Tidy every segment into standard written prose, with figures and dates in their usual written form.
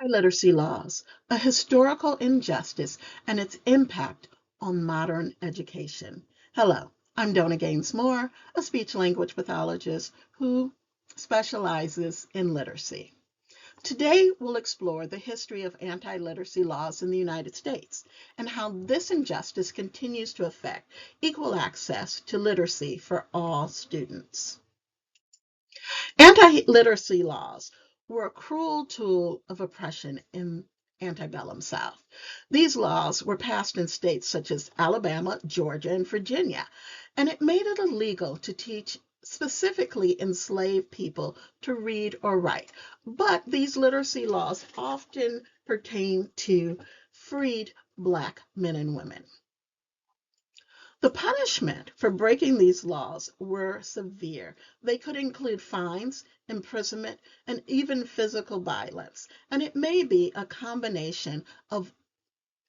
Literacy laws, a historical injustice and its impact on modern education. Hello, I'm Donna Gaines Moore, a speech language pathologist who specializes in literacy. Today, we'll explore the history of anti-literacy laws in the United States and how this injustice continues to affect equal access to literacy for all students. Anti-literacy laws were a cruel tool of oppression in antebellum South. These laws were passed in states such as Alabama, Georgia, and Virginia, and it made it illegal to teach specifically enslaved people to read or write. But these literacy laws often pertain to freed Black men and women. The punishment for breaking these laws were severe. They could include fines, imprisonment, and even physical violence. And it may be a combination of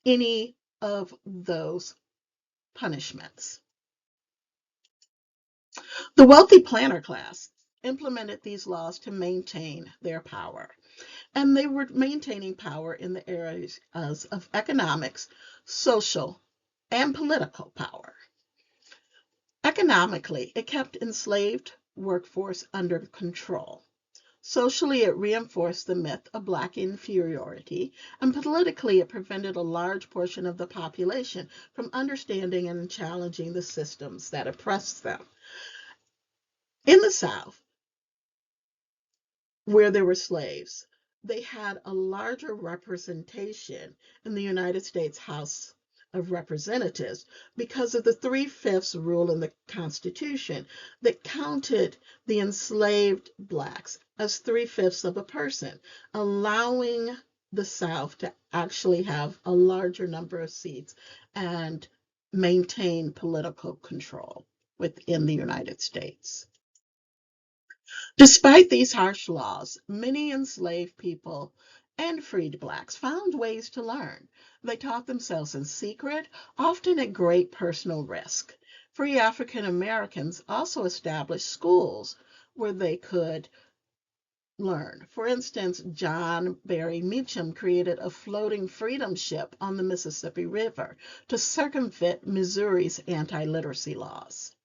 any of those punishments. The wealthy planter class implemented these laws to maintain their power. And they were maintaining power in the areas of economics, social, and political power. Economically, it kept enslaved workforce under control. Socially, it reinforced the myth of Black inferiority, and politically, it prevented a large portion of the population from understanding and challenging the systems that oppressed them. In the South, where there were slaves, they had a larger representation in the United States House of Representatives because of the 3/5 rule in the Constitution that counted the enslaved Blacks as 3/5 of a person, allowing the South to actually have a larger number of seats and maintain political control within the United States. Despite these harsh laws, many enslaved people and freed Blacks found ways to learn. They taught themselves in secret, often at great personal risk. Free African Americans also established schools where they could learn. For instance, John Barry Meacham created a floating freedom ship on the Mississippi River to circumvent Missouri's anti-literacy laws.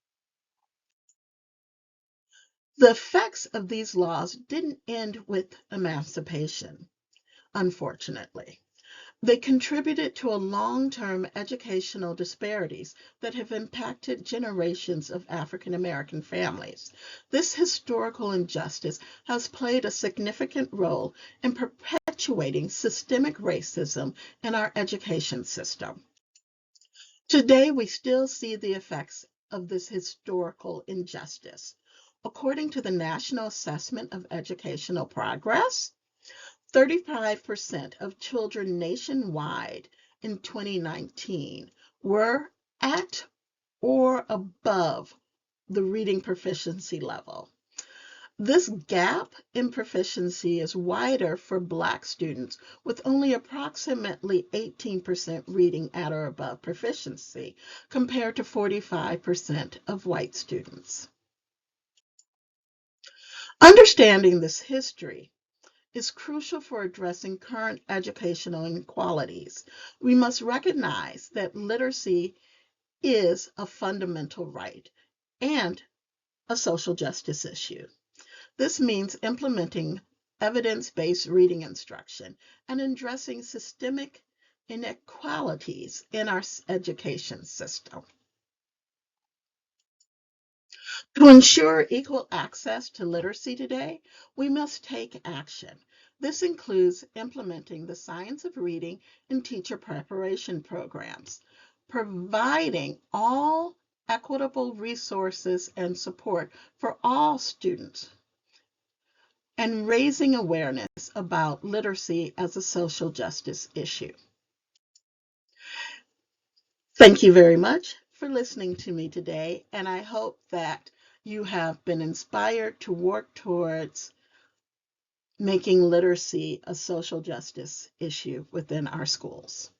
The effects of these laws didn't end with emancipation, unfortunately. They contributed to a long-term educational disparities that have impacted generations of African American families. This historical injustice has played a significant role in perpetuating systemic racism in our education system. Today, we still see the effects of this historical injustice. According to the National Assessment of Educational Progress, 35% of children nationwide in 2019 were at or above the reading proficiency level. This gap in proficiency is wider for Black students, with only approximately 18% reading at or above proficiency, compared to 45% of white students. Understanding this history is crucial for addressing current educational inequalities. We must recognize that literacy is a fundamental right and a social justice issue. This means implementing evidence-based reading instruction and addressing systemic inequalities in our education system. To ensure equal access to literacy today, we must take action. This includes implementing the science of reading in teacher preparation programs, providing all equitable resources and support for all students, and raising awareness about literacy as a social justice issue. Thank you very much for listening to me today, and I hope that you have been inspired to work towards making literacy a social justice issue within our schools.